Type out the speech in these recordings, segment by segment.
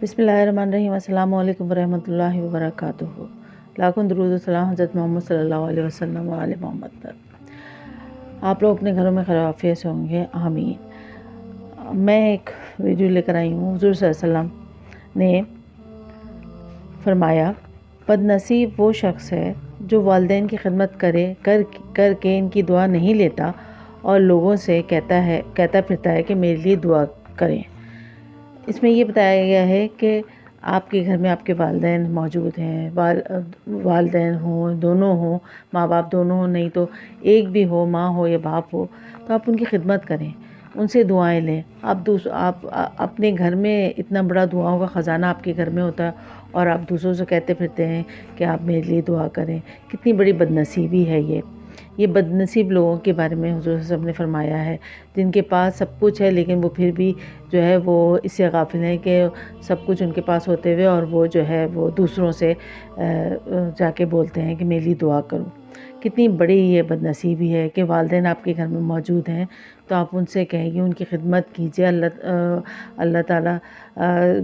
बिस्मिल्लाहिर्रहमानिर्रहीम। अस्सलामु अलैकुम वरहमतुल्लाहि वबरकातुहू। लाखों दुरूद व सलाम हज़रत मोहम्मद सल्लल्लाहु अलैहि वसल्लम व आले मोहम्मद पर। आप लोग अपने घरों में खैरियत से होंगे, आमीन। मैं एक वीडियो लेकर आई हूँ। हुज़ूर सल्लल्लाहु अलैहि वसल्लम ने फरमाया, बदनसीब वो शख्स है जो वालिदैन की खिदमत करके इनकी दुआ नहीं लेता और लोगों से कहता फिरता है कि मेरे लिए दुआ करें। इसमें ये बताया गया है कि आपके घर में आपके वालिदैन मौजूद हैं, वालिदैन हों, दोनों हों, माँ बाप दोनों हों, नहीं तो एक भी हो, माँ हो या बाप हो, तो आप उनकी खिदमत करें, उनसे दुआएं लें। आप अपने घर में इतना बड़ा दुआओं का ख़जाना आपके घर में होता है और आप दूसरों से कहते फिरते हैं कि आप मेरे लिए दुआ करें। कितनी बड़ी बदनसीबी है ये बदनसीब लोगों के बारे में हुज़ूर सल्लल्लाहु अलैहि वसल्लम ने फरमाया है, जिनके पास सब कुछ है लेकिन वो फिर भी जो है वो इससे गाफिल हैं कि सब कुछ उनके पास होते हुए और वो जो है वो दूसरों से जाके बोलते हैं कि मेरे लिए दुआ करो। कितनी बड़ी ये बदनसीबी है कि वालिदैन आपके घर में मौजूद हैं तो आप उनसे कहेंगे, उनकी खिदमत कीजिए। अल्लाह ताला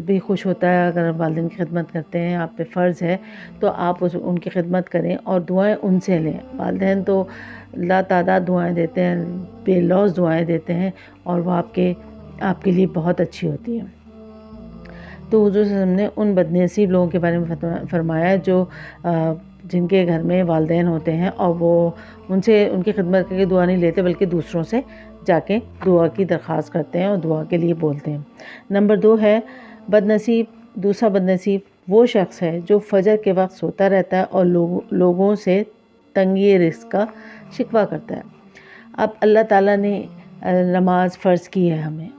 भी खुश होता है अगर वालिदैन की खिदमत करते हैं, आप पे फ़र्ज़ है तो आप उनकी खिदमत करें और दुआएं उनसे लें। वालिदैन तो लातादाद दुआएं देते हैं, बेलौस दुआएं देते हैं और वो आपके लिए बहुत अच्छी होती हैं। तो हुज़ूर सल्लल्लाहु अलैहि वसल्लम ने उन बदनसीब लोगों के बारे में फरमाया जो जिनके घर में वालिदैन होते हैं और वो उनसे उनकी खिदमत करके दुआ नहीं लेते बल्कि दूसरों से जाके दुआ की दरख्वास्त करते हैं और दुआ के लिए बोलते हैं। नंबर 2 है दूसरा बदनसीब वो शख्स है जो फजर के वक्त सोता रहता है और लोगों से तंगी रिज़्क़ का शिकवा करता है। अब अल्लाह ताला ने नमाज फ़र्ज़ की है हमें।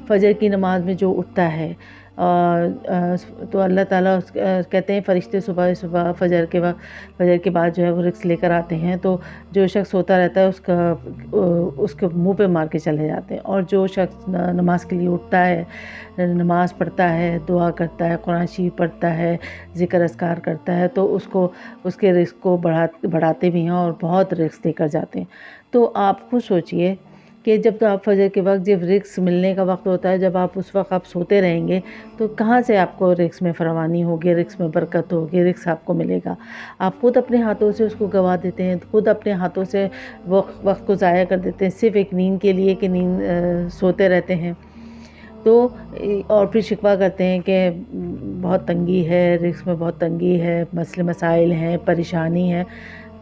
फ़जर की नमाज में जो उठता है तो अल्लाह ताला कहते हैं फ़रिश्ते सुबह फ़जर के बाद जो है वो रिज़्क़ लेकर आते हैं। तो जो शख्स सोता रहता है उसके मुँह पे मार के चले जाते हैं। और जो शख्स नमाज के लिए उठता है, नमाज पढ़ता है, दुआ करता है, कुरान शरीफ पढ़ता है, ज़िक्र अस्कार करता है, तो उसके रिज़्क़ को बढ़ाते भी हैं और बहुत रिज़्क़ देकर जाते हैं। तो आप खुद सोचिए कि जब तो आप फजर के वक्त जब रिज़्क़ मिलने का वक्त होता है, जब आप उस वक्त आप सोते रहेंगे तो कहाँ से आपको रिज़्क़ में फरावानी होगी, रिज़्क़ में बरकत होगी, रिज़्क़ आपको मिलेगा। आप खुद अपने हाथों से उसको गंवा देते हैं, खुद अपने हाथों से वक्त को ज़ाया कर देते हैं सिर्फ़ एक नींद के लिए कि सोते रहते हैं। तो और फिर शिकवा करते हैं कि बहुत तंगी है, रिज़्क़ में बहुत तंगी है, मसले मसाइल हैं, परेशानी है।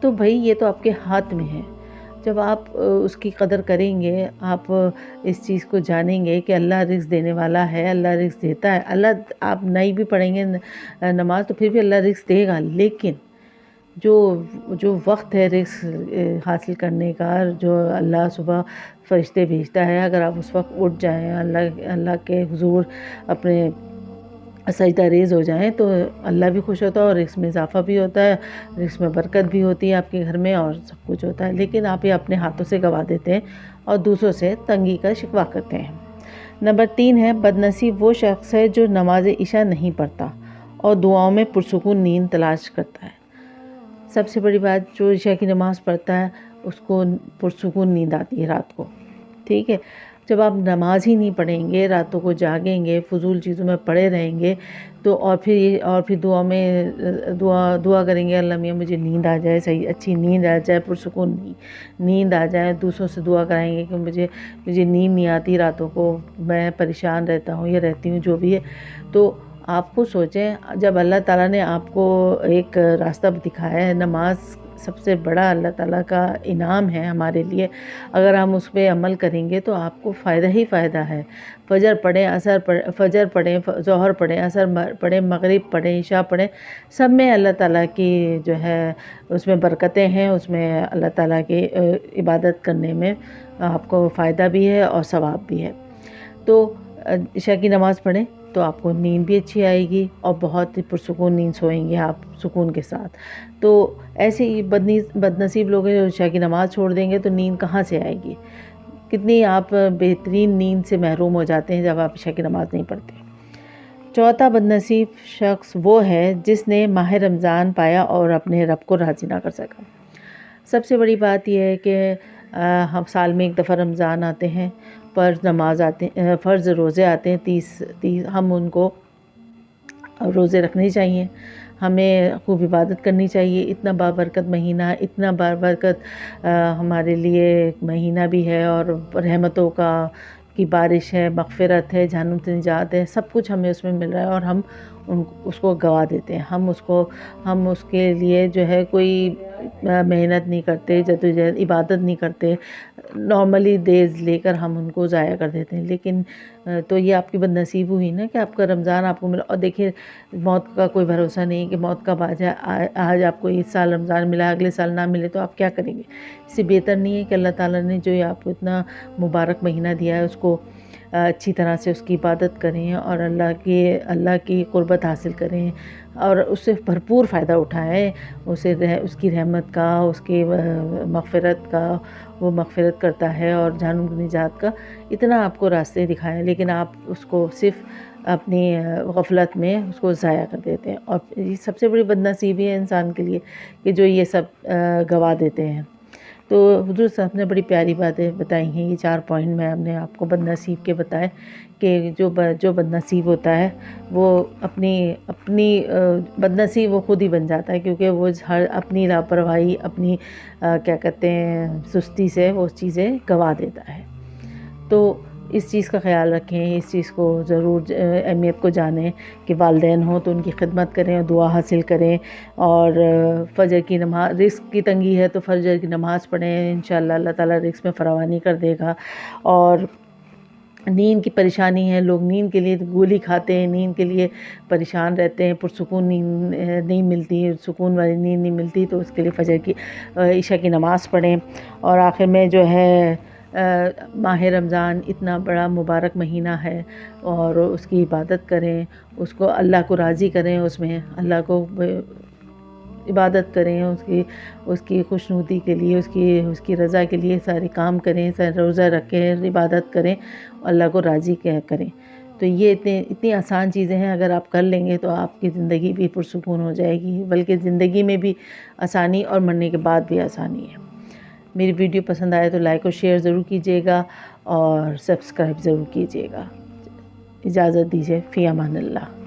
तो भाई ये तो आपके हाथ में है। जब आप उसकी कदर करेंगे, आप इस चीज़ को जानेंगे कि अल्लाह रिज़्क़ देने वाला है, अल्लाह रिज़्क़ देता है। आप नहीं भी पढ़ेंगे नमाज तो फिर भी अल्लाह रिज़्क़ देगा। लेकिन जो वक्त है रिज़्क़ हासिल करने का, जो अल्लाह सुबह फ़रिश्ते भेजता है, अगर आप उस वक्त उठ जाएँ, अल्लाह के हुज़ूर अपने सजदा रेज़ हो जाएँ तो अल्लाह भी खुश होता है और रिज़्क़ में इजाफ़ा भी होता है, रिज़्क़ में बरकत भी होती है आपके घर में और सब कुछ होता है। लेकिन आप ये अपने हाथों से गँवा देते हैं और दूसरों से तंगी का शिकवा करते हैं। नंबर 3 है बदनसीब वो शख्स है जो नमाज इशा नहीं पढ़ता और दुआओं में पुरसुकून नींद तलाश करता है। सबसे बड़ी बात, जो इशा की नमाज़ पढ़ता है उसको पुरसुकून नींद आती है रात को, ठीक है। जब आप नमाज ही नहीं पढ़ेंगे, रातों को जागेंगे, फ़ुज़ूल चीज़ों में पड़े रहेंगे तो और फिर दुआ करेंगे, अल्लाह मियाँ मुझे नींद आ जाए, सही अच्छी नींद आ जाए, पुरसुकून नींद आ जाए। दूसरों से दुआ कराएंगे कि मुझे नींद नहीं आती रातों को, मैं परेशान रहता हूँ या रहती हूँ, जो भी है। तो आप खुद सोचें, जब अल्लाह ताला ने आपको एक रास्ता दिखाया है, नमाज सबसे बड़ा अल्लाह ताला का इनाम है हमारे लिए, अगर हम उस पे अमल करेंगे तो आपको फ़ायदा ही फ़ायदा है। फजर पढ़ें, ज़ोहर पढ़ें, असर पढ़ें, मगरिब पढ़ें, इशा पढ़ें, सब में अल्लाह ताला की जो है उसमें बरकतें हैं, उसमें अल्लाह ताला की इबादत करने में आपको फ़ायदा भी है और सवाब भी है। तो इशा की नमाज़ पढ़ें तो आपको नींद भी अच्छी आएगी और बहुत ही पुरसुकून नींद सोएंगे आप सुकून के साथ। तो ऐसे ही बदनसीब लोग हैं जो इशा की नमाज़ छोड़ देंगे तो नींद कहाँ से आएगी। कितनी आप बेहतरीन नींद से महरूम हो जाते हैं जब आप इशा की नमाज़ नहीं पढ़ते। चौथा बदनसीब शख्स वो है जिसने माह रमज़ान पाया और अपने रब को राज़ी ना कर सका। सबसे बड़ी बात यह है कि हम साल में एक दफ़ा रमज़ान आते हैं, फ़र्ज़ रोज़े आते हैं, 30 हम उनको روزے رکھنے چاہیے، ہمیں خوب عبادت کرنی چاہیے۔ اتنا بابرکت مہینہ، اتنا بابرکت ہمارے لیے مہینہ بھی ہے، اور رحمتوں کی بارش ہے، مغفرت ہے، جہنم سے نجات ہے، سب کچھ ہمیں اس میں مل رہا ہے، اور ہم اس کو گوا دیتے ہیں۔ ہم اس کے لیے جو ہے کوئی محنت نہیں کرتے، جدوجہد عبادت نہیں کرتے، نارملی ڈیز لے کر ہم ان کو ضائع کر دیتے ہیں۔ لیکن تو یہ آپ کی بد نصیب ہوئی نا کہ آپ کا رمضان آپ کو ملا، اور دیکھیے موت کا کوئی بھروسہ نہیں کہ موت کب آ جائے۔ آج آپ کو اس سال رمضان ملا، اگلے سال نہ ملے تو آپ کیا کریں گے؟ اس سے بہتر نہیں ہے کہ اللہ تعالیٰ نے جو آپ کو اتنا مبارک مہینہ دیا ہے اس کو اچھی طرح سے اس کی عبادت کریں، اور اللہ کی قربت حاصل کریں، اور اس سے بھرپور فائدہ اٹھائیں، اس کی رحمت کا، اس کی مغفرت کا۔ وہ مغفرت کرتا ہے اور جہنم کی نجات کا اتنا آپ کو راستے دکھائیں، لیکن آپ اس کو صرف اپنی غفلت میں اس کو ضائع کر دیتے ہیں، اور یہ سب سے بڑی بدنصیبی ہے انسان کے لیے کہ جو یہ سب گوا دیتے ہیں۔ تو حضور صاحب نے بڑی پیاری باتیں بتائی ہیں، یہ 4 پوائنٹ میں ہم نے آپ کو بد نصیب کے بتائے کہ جو بد نصیب ہوتا ہے وہ اپنی بد نصیب وہ خود ہی بن جاتا ہے، کیونکہ وہ اپنی لاپرواہی، اپنی کیا کہتے ہیں سستی سے وہ چیزیں گوا دیتا ہے۔ تو اس چیز کا خیال رکھیں، اس چیز کو ضرور اہمیت کو جانیں کہ والدین ہوں تو ان کی خدمت کریں اور دعا حاصل کریں، اور فجر کی نماز، رزق کی تنگی ہے تو فجر کی نماز پڑھیں، انشاءاللہ اللہ تعالیٰ رزق میں فراوانی کر دے گا۔ اور نیند کی پریشانی ہے، لوگ نیند کے لیے گولی کھاتے ہیں، نیند کے لیے پریشان رہتے ہیں، پرسکون نیند نہیں ملتی، سکون والی نیند نہیں ملتی، تو اس کے لیے فجر کی عشاء کی نماز پڑھیں۔ اور آخر میں جو ہے ماہ رمضان اتنا بڑا مبارک مہینہ ہے، اور اس کی عبادت کریں، اس کو اللہ کو راضی کریں، اس میں اللہ کو عبادت کریں، اس کی خوشنودی کے لیے، اس کی رضا کے لیے سارے کام کریں، روزہ رکھیں، عبادت کریں، اللہ کو راضی کریں۔ تو یہ اتنی آسان چیزیں ہیں، اگر آپ کر لیں گے تو آپ کی زندگی بھی پرسکون ہو جائے گی، بلکہ زندگی میں بھی آسانی اور مرنے کے بعد بھی آسانی ہے۔ میری ویڈیو پسند آئے تو لائک اور شیئر ضرور کیجیے گا، اور سبسکرائب ضرور کیجیے گا۔ اجازت دیجیے، فی امان اللہ۔